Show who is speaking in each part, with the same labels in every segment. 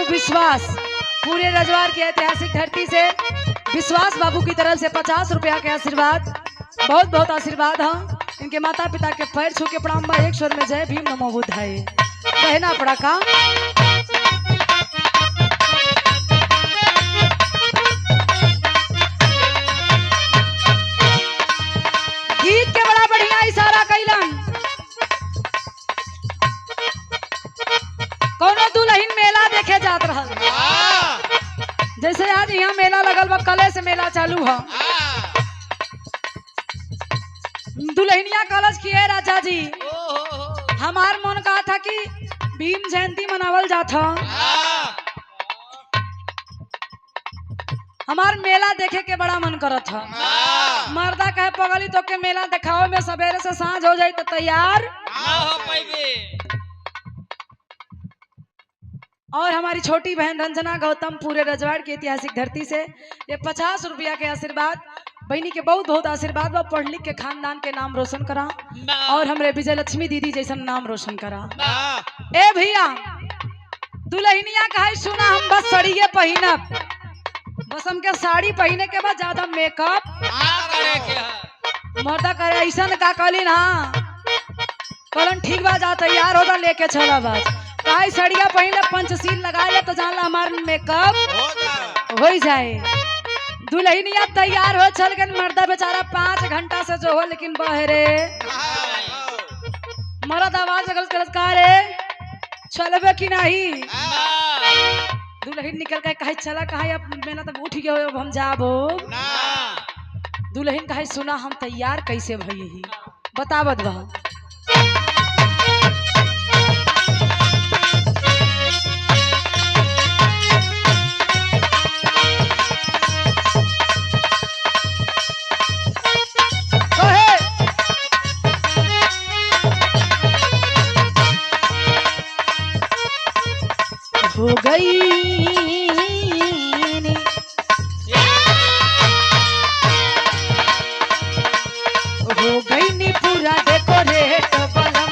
Speaker 1: विश्वास पूरे रजवार की ऐतिहासिक धरती से विश्वास बाबू की तरफ से 50 रुपया के आशीर्वाद, बहुत बहुत आशीर्वाद। हाँ, इनके माता पिता के पैर छू के प्रणाम बा। एक स्वर में जय भीम नमो बुद्धाय कहना पड़ा का। गीत के बड़ा बढ़िया इशारा कैलन। कौनो दुल्हन मेला देखे जात रहल, जैसे आज यहाँ मेला लगल बा, कले से मेला चालू है। दुल्हनिया कॉलेज की है राजा जी, हमार मन कहा था कि भीम जयंती मनावल जाता, हमार मेला देखे के बड़ा मन करत था। मर्दा कहे पगली तो के मेला दिखाओ में सवेरे से सांझ हो जाए तो तैयार
Speaker 2: ना हो पाइबे।
Speaker 1: और हमारी छोटी बहन रंजना गौतम पूरे रजवाड़ की ऐतिहासिक धरती से ये 50 रुपया के आशीर्वाद, बहनी के बहुत बहुत आशीर्वाद। वो पढ़ लिख के खानदान के नाम रोशन करा और हमरे विजय लक्ष्मी दीदी जैसा नाम रोशन करा। ए भैया दुल्हनिया कहे सुना हम बस सड़िए पहिनब, बस हमके साड़ी पहने के बाद ज्यादा मेकअप मर्दा करे ऐसा का कहलिन। हाँ कहलन ठीक बा, जा तैयार होता लेके चला बस। काई सड़िया पहले पंचशील लगा ले तो जान ला हमार मेकअप हो जाए। दुल्हनिया तैयार हो चल गए, मर्दा बेचारा 5 घंटा से जो हो लेकिन बहरे मर्द आवाज का रे चलबे कि नहीं। दुल्हन निकल के कहे चला, कहे अब मेला तब उठ गए अब हम जाबो। दुल्हन कहे सुना हम तैयार कैसे भई बतावत बा। हो गई नी पूरा डेकोरेट बलम,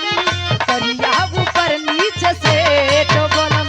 Speaker 1: करिया ऊपर नीचे से तो बलम।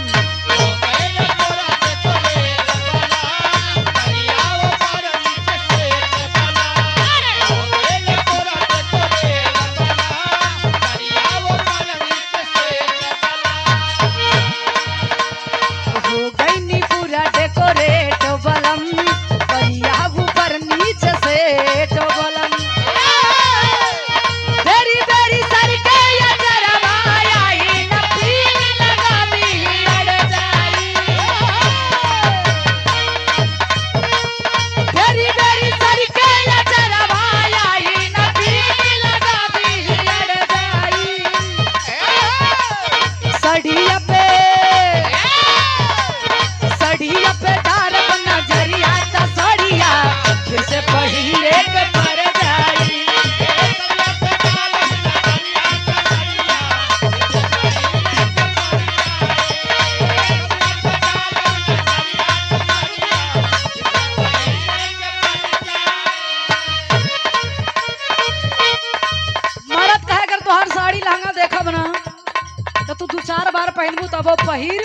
Speaker 1: तू 2-4 बार पहनबू तब पहिर।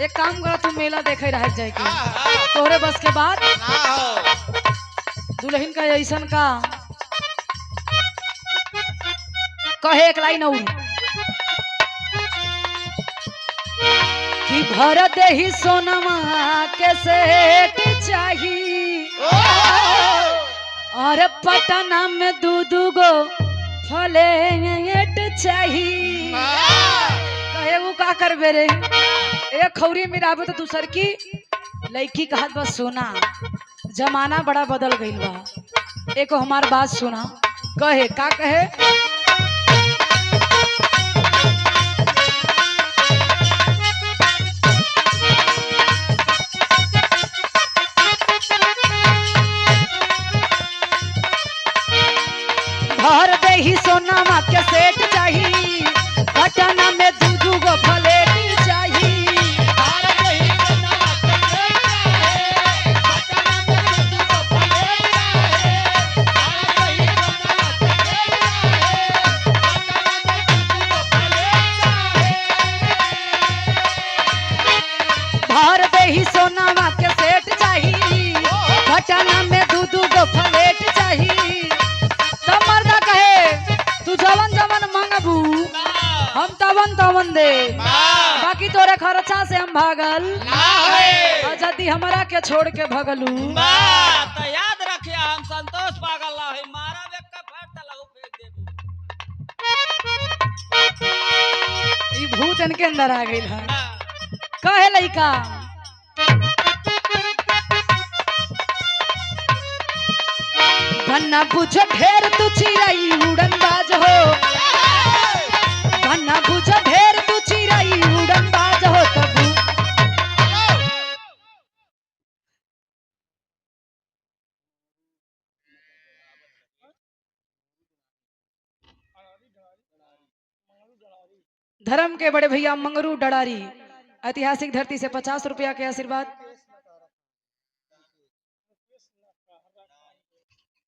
Speaker 1: एक काम करा तू मेला देखे रह जाए तोहरे बस के बाद। दुल्हन का ऐसन का कहे एक लाइन और कि भर दे ही सोनमा के सेठ चाहिए और पटना में 2-2 गो फ्लैट चाहिए। कहे वो का करबे रे, एक खौरी मिराबे तो दूसर की लड़की कहत बस सोना जमाना बड़ा बदल गई बा। एक हमार बात सुना, कहे का कहे भर दे ही सोना के सेठ चाहिए, पटना में 2-2 गो फ्लैट चाहिए। जवन मंगबू हम तवन तवन दे, बाकी तोरे खर्चा से हम भागल और यदि हमरा के छोड़ के भगलू
Speaker 2: तो याद रखिए हम संतोष पागल ना है, मारा बेक का फट तलहु फेंक देबू।
Speaker 1: ई भूत इनके अंदर आ गई है। कहे लइका धन्ना बुझ ढेर तू चिराई उड़न बाज हो, धन्ना बुझ ढेर तू चिराई उड़न बाज हो तबू धर्म के बड़े भैया मंगरू डडारी ऐतिहासिक धरती से 50 रुपया के आशीर्वाद।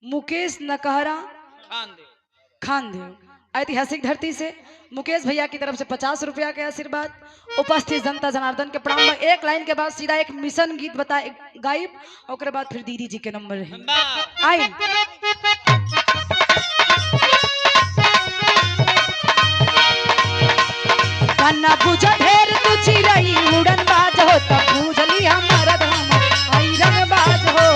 Speaker 1: मुकेश नकहरा खानदेव ऐतिहासिक धरती से मुकेश भैया की तरफ से 50 रुपया के आशीर्वाद। उपस्थित जनता जनार्दन के प्रणाम। एक लाइन के बाद सीधा एक मिशन गीत बताए गायब और बाद फिर दीदी जी के नंबर है आई। धन्ना बुझ ढेर तू चिरई उड़न बाज हो तब बुझली हमारा धाम आई रंग बाज हो।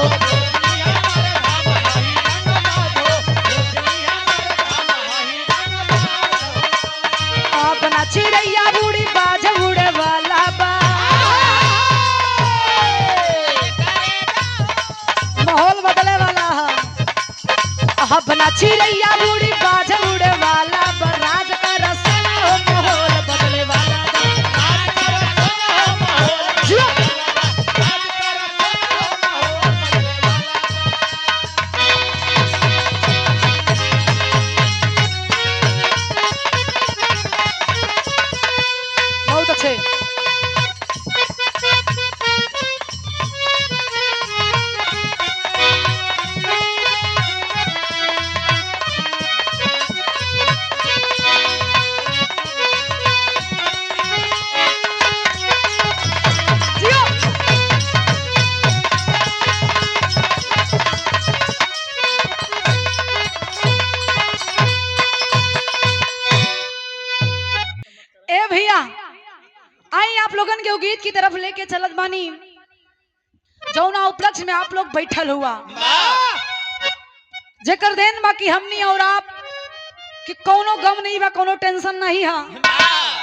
Speaker 1: अपना चिड़ैया बूढ़ी बाज उड़े वाला बा, माहौल बदले वाला है। अपना चिड़ैया बूढ़ी बाज उड़े वाला बा, राज का रसना हो माहौल बदले वाला बा। बहुत अच्छे। ए भैया आई आप लोगन के गीत की तरफ लेके चलत बानी जौना उपलक्ष्य में आप लोग बैठल हुआ जेकर देन बाकी हमनी और आप कि कोनो गम नहीं बा, कोनो टेंशन नहीं है।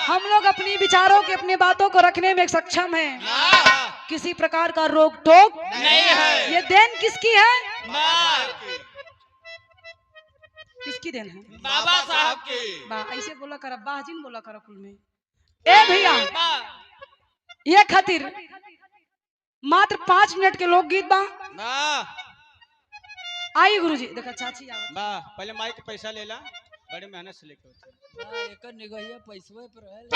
Speaker 1: हम लोग अपनी विचारों के अपनी बातों को रखने में सक्षम हैं। किसी प्रकार का रोक टोक
Speaker 2: नहीं है।
Speaker 1: ये देन किसकी है? किसकी देन है?
Speaker 2: बाबा साहब की।
Speaker 1: बा ऐसे बोला कर बाजिन बोला कर कुल में। ए भैया ये खातिर मात्र 5 मिनट के लोकगीत बा। आई गुरुजी देखा चाची आवत
Speaker 3: बा पहले माई के पैसा लेला, बड़ी मेहनत से लेके होते
Speaker 2: एकर निगहिया पैसवे पर रहल।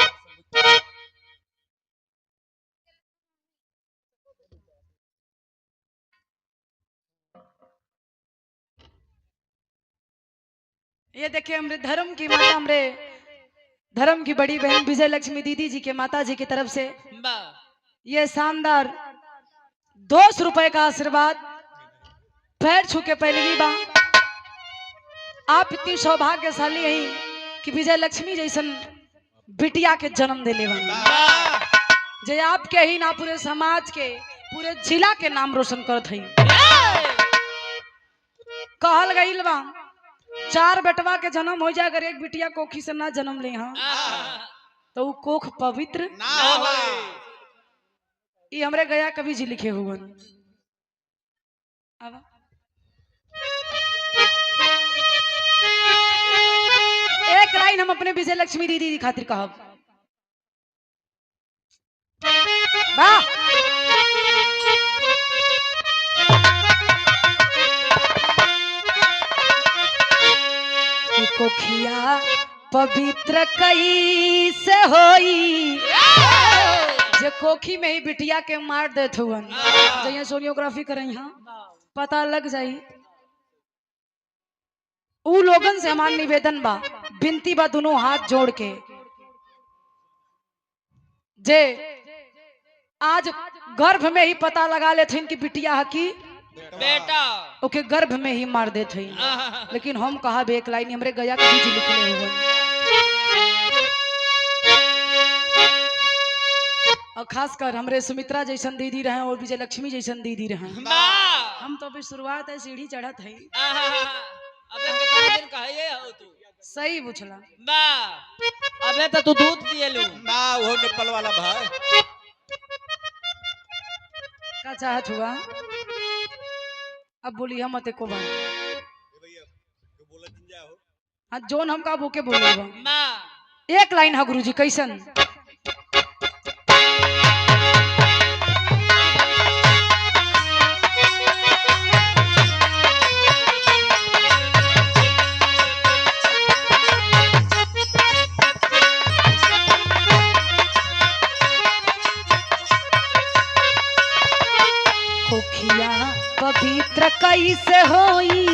Speaker 1: ये देखिए हमरे धर्म की माता, हमरे धर्म की बड़ी बहन विजय लक्ष्मी दीदी जी के माता जी की तरफ से ये शानदार 200 रुपए का आशीर्वाद। पैर छू के पहले बा आप इतनी सौभाग्यशाली हैं कि विजय लक्ष्मी जैसन बिटिया के जन्म दिले जे आपके ही ना पूरे समाज के पूरे जिला के नाम रोशन करत हई। कहल गईल बा 4 बेटवा के जन्म हो जाए, अगर एक बिटिया कोखी से ना जन्म ले तो वो कोख पवित्र
Speaker 3: ना हो।
Speaker 1: ये हमरे गया कवि जी लिखे हुए। अब एक लाइन हम अपने विजय लक्ष्मी दीदी खातिर कहब। वाह कोखिया पवित्र कई से होई जे कोखी में ही बिटिया के मार देत हुवन जइया सोनियोग्राफी करे यहाँ पता लग जाई। उ लोगन से हमार निवेदन बा, विनती बा दोनों हाथ जोड़ के जे आज गर्भ में ही पता लगा लेथिन कि बिटिया है की
Speaker 2: बेटा
Speaker 1: ओके गर्भ में ही मार देते। लेकिन हम कहा एक लाइन हमरे गया कभी जी लिखले हुए खासकर हमरे सुमित्रा जैसन दीदी रहे और विजय लक्ष्मी जैसन दीदी रहे।
Speaker 2: वाह
Speaker 1: हम तो अभी शुरुआत है, सीढ़ी चढ़त है।
Speaker 2: अबे कितना दिन कहिए हो तू
Speaker 1: सही पूछला।
Speaker 2: वाह अबे तो तू दूध पिए लू
Speaker 3: ना वो निप्पल वाला भाई।
Speaker 1: का चाहत हुआ अब बोली हम मत एको बार। हाँ जोन हम का बोके बोले
Speaker 2: वाह
Speaker 1: एक लाइन है गुरुजी कैसन। कोखिया पवित्र कैसे होई,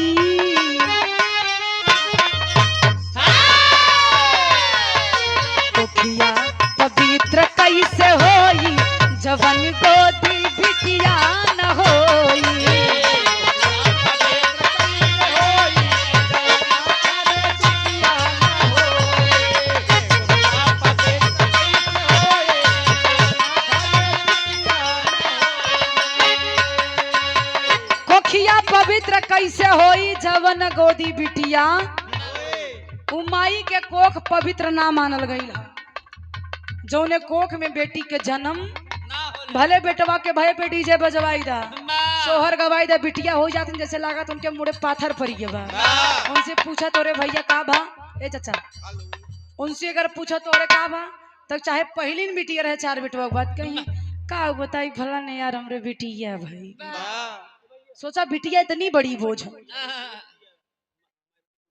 Speaker 1: कोखिया पवित्र कैसे होई, जवन गोदी बिटिया न होई। कोखिया पवित्र कैसे होई, जवन गोदी बिटिया। उमाई के कोख पवित्र ना मानल गई है। जौने कोख में बेटी के जन्म भले बेटवा के भय पे डीजे बजवाई दा, सोहर गवाई दा, बिटिया हो जाती जैसे लागत उनके मुड़े पाथर पड़ गया बा। उनसे पूछा तोरे भैया का बा, ए चाचा उनसे अगर पूछा तोरे का बा, तब चाहे पहली बिटिया रहे 4 बेटवा बात कही का बताई भला नहीं यार हमरे बिटिया भाई। सोचा बिटिया इतनी बड़ी बोझ है,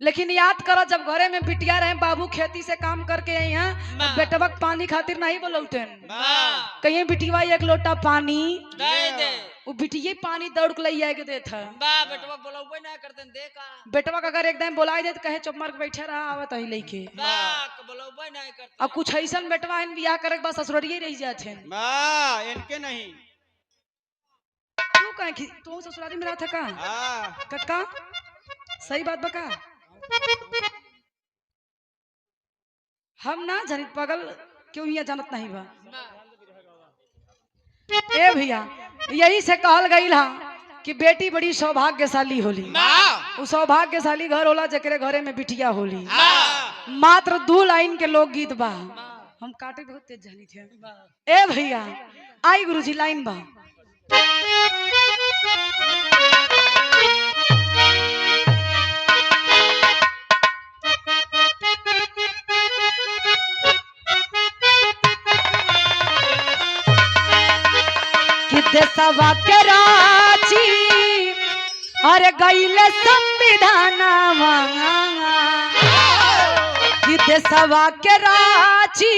Speaker 1: लेकिन याद करो जब घरे में बिटिया रहे, बाबू खेती से काम करके आई हैं, बेटवा पानी खातिर नहीं बोलौते कहीं बिटिया 1 लोटा पानी
Speaker 2: दे
Speaker 1: वो बिटिया पानी दौड़ के ले के देता।
Speaker 2: बेटवा बोलबे ना करते देखा
Speaker 1: बेटवा का अगर एकदम बोला दे तो कहे चुप मार के बैठे रहा आवत ही लेके।
Speaker 2: बोलबे ना करते।
Speaker 1: अब कुछ ऐसा बेटवा है बियाह करे के बाद ससुरिये रह जाते हैं।
Speaker 3: वाह इनके नहीं
Speaker 1: तू कहे कि तू ससुराली में रहता का कक्का सही बात बका। हम ना जानी पागल क्यों यहाँ जानत नहीं बा। ए भैया यही से कहल गई हा कि बेटी बड़ी सौभाग्यशाली होली। वो सौभाग्यशाली घर होला जकरे घरे में बिटिया होली। मात्र 2 लाइन के लोकगीत बा, हम काटे बहुत तेज जानी थे। ए भैया आई गुरुजी लाइन बा। देशवा के राची अरे गईले संविधानवा, देशवा के राची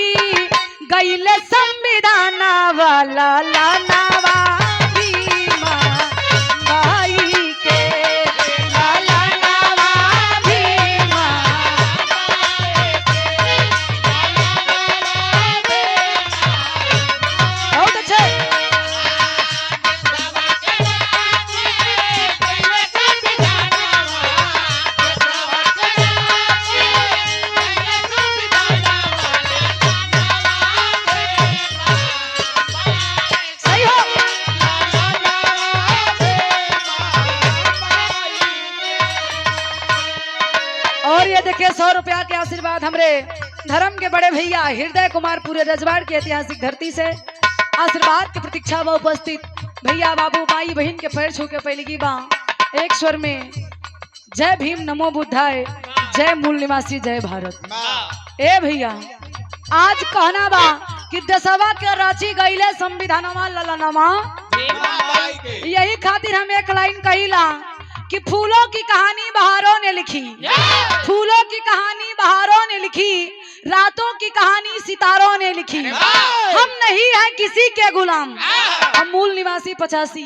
Speaker 1: गईले संविधानवा, लालानावा भीमा बाई के, लालानावा भीमा बहुत अच्छे। और ये देखिए 100 रुपया के आशीर्वाद हमरे धर्म के बड़े भैया हृदय कुमार पूरे रजवाड़ की ऐतिहासिक धरती से आशीर्वाद की प्रतीक्षा में उपस्थित भैया बाबू माई बहन के पैर छू के पहली बा एक स्वर में जय भीम नमो बुद्धाय, जय मूल निवासी जय भारत। ए भैया आज कहना बा कि देशवा के रांची गईले संविधानमा ललनमा, यही खातिर हम एक लाइन कहिला कि फूलों की कहानी बहारों ने लिखी, फूलों की कहानी बहारों ने लिखी, रातों की कहानी सितारों ने लिखी। हम नहीं है किसी के गुलाम, हम मूल निवासी 85,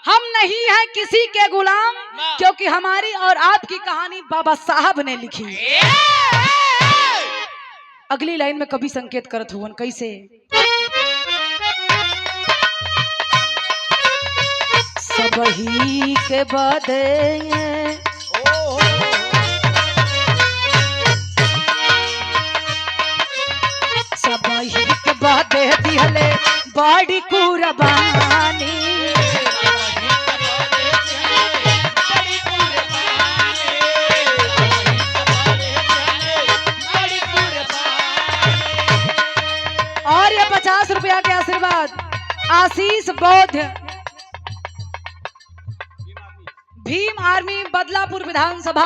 Speaker 1: हम नहीं है किसी के गुलाम, क्योंकि हमारी और आपकी कहानी बाबा साहब ने लिखी। अगली लाइन में कभी संकेत करत हुवन कैसे, सबही के बदे सबही के बदे दिहले बड़ी कुर्बानी। और ये 50 रुपया के आशीर्वाद आशीष बौद्ध भीम आर्मी बदलापुर विधानसभा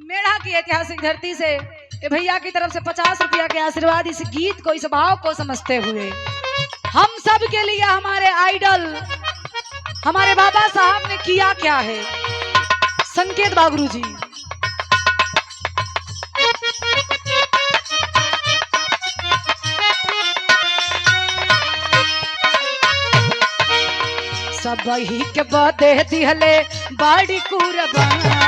Speaker 1: मेढ़ा की ऐतिहासिक धरती से ये भैया की तरफ से 50 रुपया के आशीर्वाद इस गीत को, इस भाव को समझते हुए हम सब के लिए हमारे आइडल हमारे बाबा साहब ने किया क्या है, संकेत बागरू जी। सब ही के बदे दिहले बड़ी कुर्बानी।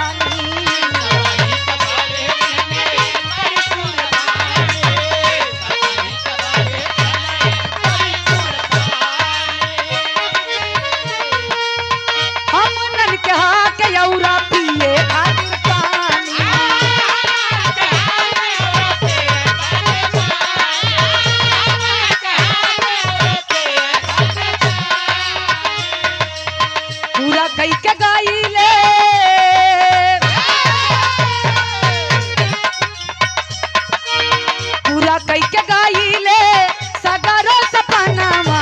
Speaker 1: हमनन कहा के औरा पिए खातिर पानी। पूरा कई के गाइले पूरा कई के गाइले सगरो सपनावा।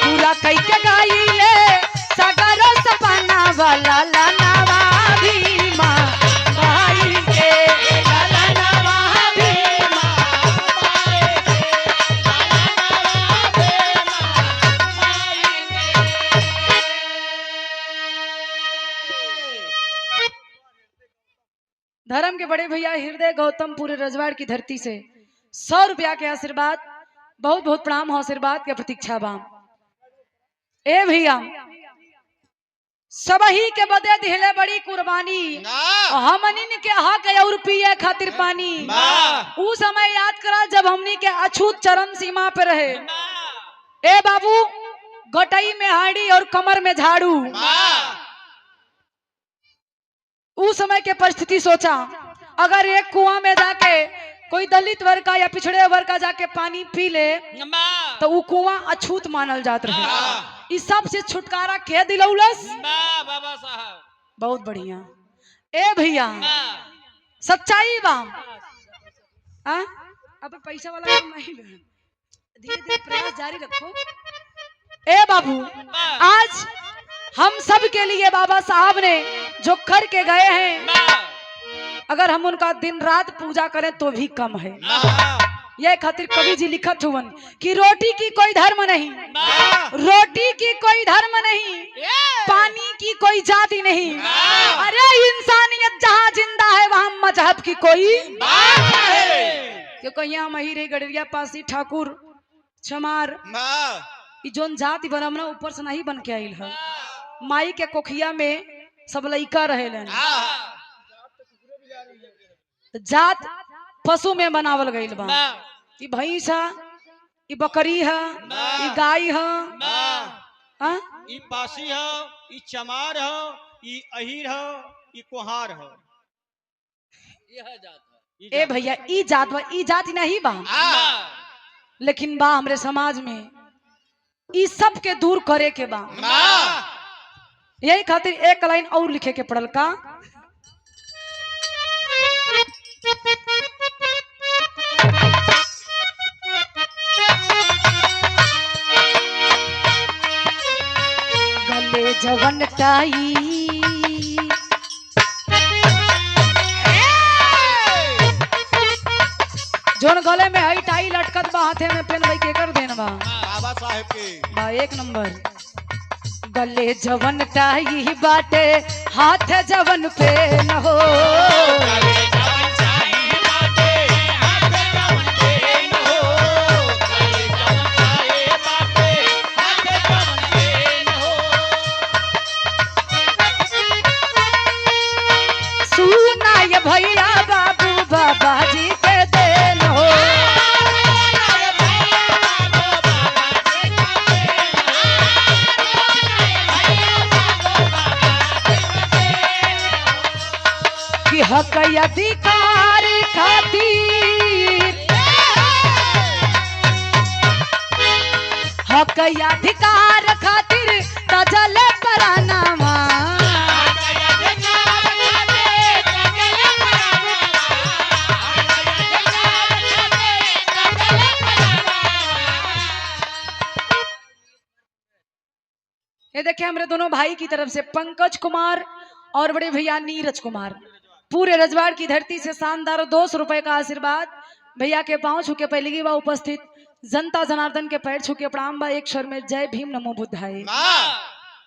Speaker 1: पूरा कई के गाइले सगरो सपनावा। लाला नवा भीमा भाई के लाला नवा भीमा भाई के। धर्म के बड़े भैया हृदय गौतम पूरे रजवाड़ की धरती से 100 रुपया के आशीर्वाद, बहुत बहुत प्रणाम हो आशीर्वाद के प्रतीक्षा बा। ए भैया सबही के बदे दिहले बड़ी कुर्बानी, हमनी के हक और पिए खातिर पानी। उ समय याद करा जब हमनी के अछूत चरण सीमा पे रहे। ए बाबू गोटाई में हाड़ी और कमर में झाड़ू। उस समय के परिस्थिति सोचा, अगर एक कुआं में जाके कोई दलित वर्ग का या पिछड़े वर्ग का जाके पानी पी ले तो वो कुआं अछूत मानल जात रहे। इस सब से छुटकारा के दिलौलस
Speaker 2: बाबा साहब।
Speaker 1: बहुत बढ़िया। ए भैया सच्चाई बा। अब पैसा वाला काम नहीं, धीरे धीरे प्रयास जारी रखो। ए बाबू आज हम सब के लिए बाबा साहब ने जो करके गए हैं, अगर हम उनका दिन रात पूजा करें तो भी कम है। ये खातिर कवि जी लिखत हुवन कि रोटी की कोई धर्म नहीं, रोटी की कोई धर्म नहीं, पानी की कोई जाति नहीं। अरे इंसानियत जहाँ जिंदा है वहाँ मजहब की कोई क्योंकि यहाँ महिरे गडरिया पासी ठाकुर चमार जोन जाति बनमना ऊपर से नहीं बन के आइल है। माई के कोखिया में सब लइका रहेलन, जात पशु में बनावल गईल बा। ई भैंस है, ई बकरी है, ई गाय है,
Speaker 3: ई पासी है, ई चमार है, ई अहीर है, ई कोहार है।
Speaker 1: ए भैया ई जात बा, ई जाति नहीं बा, लेकिन बा हमरे समाज में ई सब के दूर करे के बा। यही खातिर एक लाइन और लिखे के पड़ल का, गले जवन टाई जोन गले में हई टाई लटकत बा, हाथे में पेन भाई के कर देन बा
Speaker 3: बाबा साहब के
Speaker 1: बा एक नंबर। गले जवन टाई बाटे हाथ जवन पे न हो, सुना ये भैया बाबू बाबा जी के देन हो। हक अधिकार खातिर, हक अधिकार खातिर तजल परानामा, ये देखिए हमारे दोनों भाई की तरफ से पंकज कुमार और बड़े भैया नीरज कुमार, पूरे रजवाड़ की धरती से शानदार 200 रुपए का आशीर्वाद। भैया के पांव छुके पहली बा उपस्थित जनता जनार्दन के पैर छुके प्रणाम बा। एक स्वर में जय भीम नमो बुद्धाय।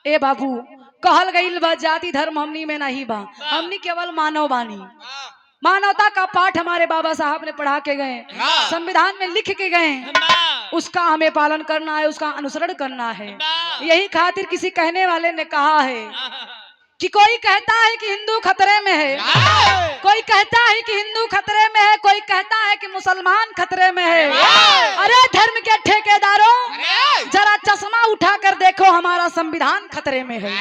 Speaker 1: ए बाबू कहल गईल बा जाति धर्म हमनी में नहीं बा, हमनी केवल मानव बानी। मानवता का पाठ हमारे बाबा साहब ने पढ़ा के गए, संविधान में लिख के गए, उसका हमें पालन करना है, उसका अनुसरण करना है। यही खातिर किसी कहने वाले ने कहा है कि कोई कहता है कि हिंदू खतरे में है, कोई कहता है कि हिंदू खतरे में है, कोई कहता है कि मुसलमान खतरे में है। अरे धर्म के ठेकेदारों, जरा चश्मा उठा कर देखो, हमारा संविधान खतरे में है।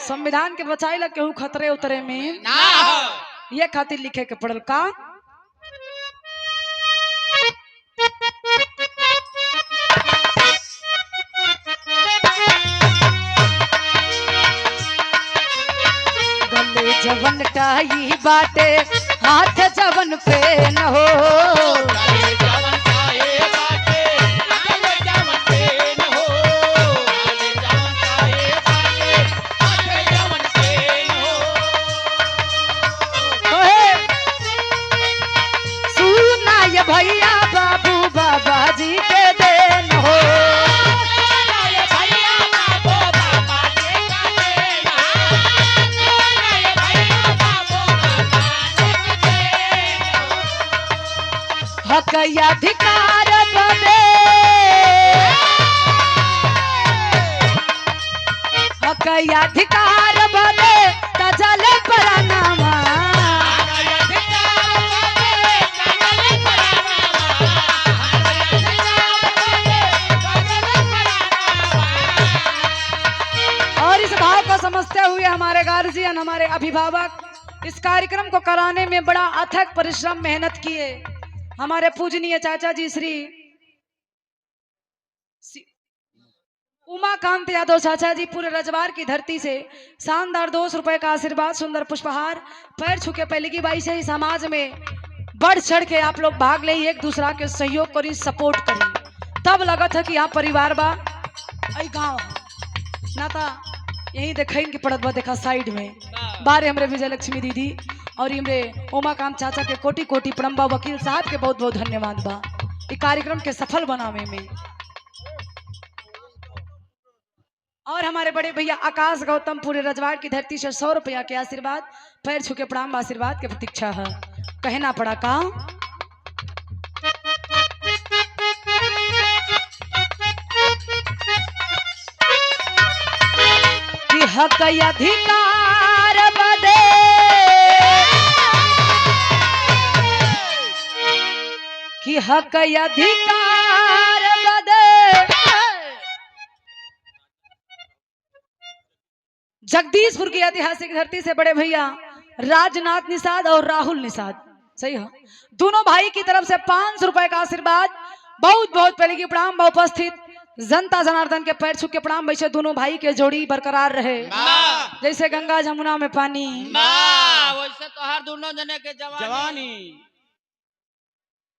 Speaker 1: संविधान के बचाई लग केहू खतरे उतरे में ये खातिर लिखे के पड़ल का गले जवन टाई बाटे, हाथ जवन पे न हो, भैया बाबू बाबा जी के देन हो। हक अधिकार बदे, हक अधिकार बदे तजल परानामा, समझते हुए हमारे गार्जियन, हमारे अभिभावक इस कार्यक्रम को कराने में बड़ा अथक परिश्रम मेहनत किए। हमारे पूजनीय चाचा जी श्री उमाकांत यादव चाचा जी पूरे रजवाड़ की धरती से शानदार 200 रुपए का आशीर्वाद, सुंदर पुष्पहार, पैर छुके पहले की बाई से ही समाज में बढ़ चढ़ के आप लोग भाग ले, एक दूसरा के सहयोग करी, सपोर्ट करी। तब लगा था कि यहाँ परिवार बा, गाँव ना था यही देखें कि पड़त बा। देखा साइड में बारे हमरे विजय लक्ष्मी दीदी और हमरे उमाकांत चाचा के कोटि कोटि प्रणाम बा। वकील साहब के बहुत बहुत धन्यवाद बा ये कार्यक्रम के सफल बनावे में। और हमारे बड़े भैया आकाश गौतम पूरे रजवाड़ की धरती से 100 रुपया के आशीर्वाद, पैर छुके प्रणाम आशीर्वाद के प्रतीक्षा है। कहना पड़ा का हक अधिकार बदे, कि हक अधिकार बदे जगदीशपुर की ऐतिहासिक धरती से बड़े भैया राजनाथ निषाद और राहुल निषाद, सही है, दोनों भाई की तरफ से 500 रुपए का आशीर्वाद। बहुत बहुत पहले की प्रणाम उपस्थित जनता जनार्दन के पैर छू के प्रणाम। वैसे दोनों भाई के जोड़ी बरकरार रहे जैसे गंगा जमुना में पानी,
Speaker 2: वैसे तो हर दोनों जने के
Speaker 3: जवानी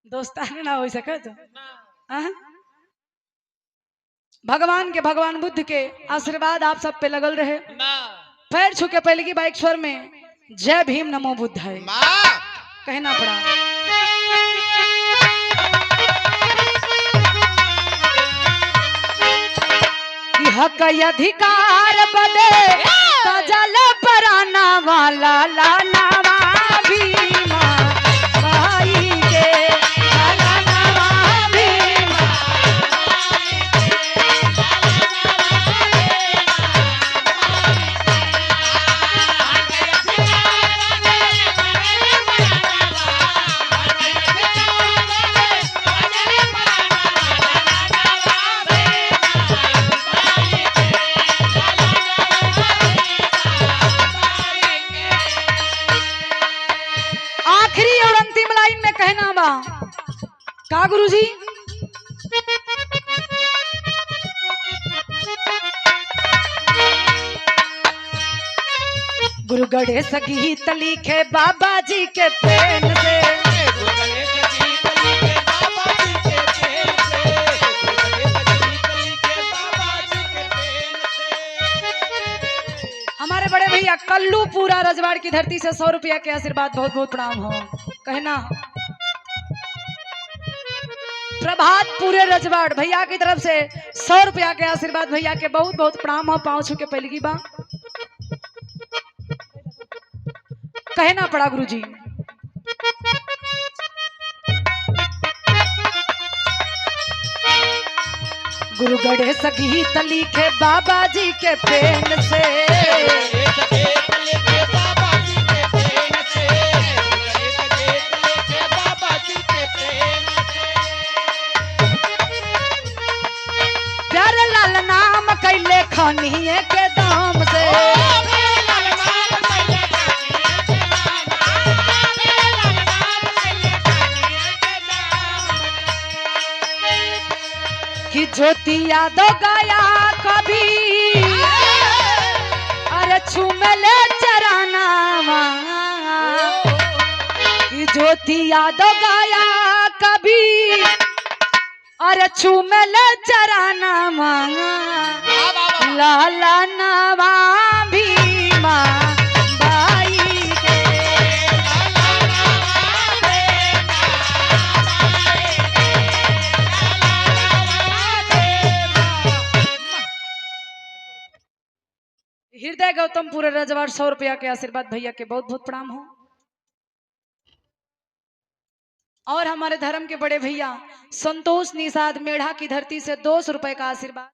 Speaker 1: दोस्ताना ना हो सके तो भगवान के, भगवान बुद्ध के आशीर्वाद आप सब पे लगल रहे। पैर छू के पहले की बाइक स्वर में जय भीम नमो बुद्धाय कहना पड़ा। हक अधिकार बदे तजल पराना वाला लानावा भीमा भाई के, लानावा भीमा का गुरुजी? गुरु गणेश गीत लिखे बाबा जी के प्रेम से, हमारे बड़े भैया कल्लू पूरा रजवाड़ की धरती से 100 रुपया के आशीर्वाद बहुत बहुत प्रणाम हो। कहना प्रभात पूरे रजवाड़ भैया की तरफ से 100 रुपया के आशीर्वाद, भैया के बहुत बहुत प्रणाम हो। पाँव छू के पहले की बात कहना पड़ा गुरुजी। गुरु गणेश गीत लिखे बाबा जी के प्रेम से, प्यारे लाल नाम कैले खनिए के दाम से, कि ज्योति यादव गाया कभी अरे छुमले चराना, कि ज्योति यादव गाया कभी अरे छुमले चराना, लाला नवा भीमा बाई के, हृदय गौतम पूरे रजवाड़ 100 रुपया के आशीर्वाद, भैया के बहुत बहुत प्रणाम हो। और हमारे धर्म के बड़े भैया संतोष निषाद मेढ़ा की धरती से 200 रुपए का आशीर्वाद।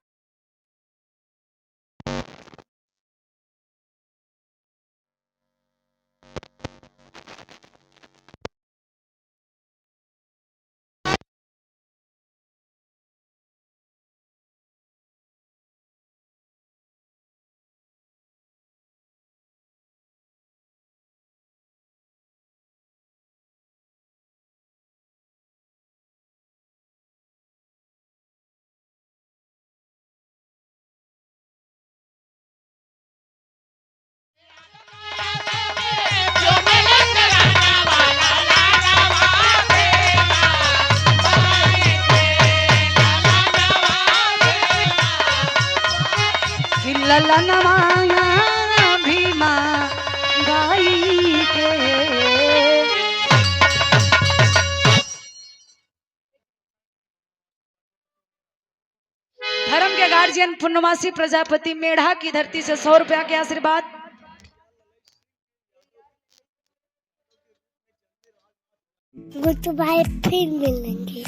Speaker 1: ललनवाया भीमा गाई के, धर्म के गार्जियन पूर्णमासी प्रजापति मेढ़ा की धरती से 100 रुपया के आशीर्वाद।
Speaker 4: गुड बाय, फिर मिलेंगे।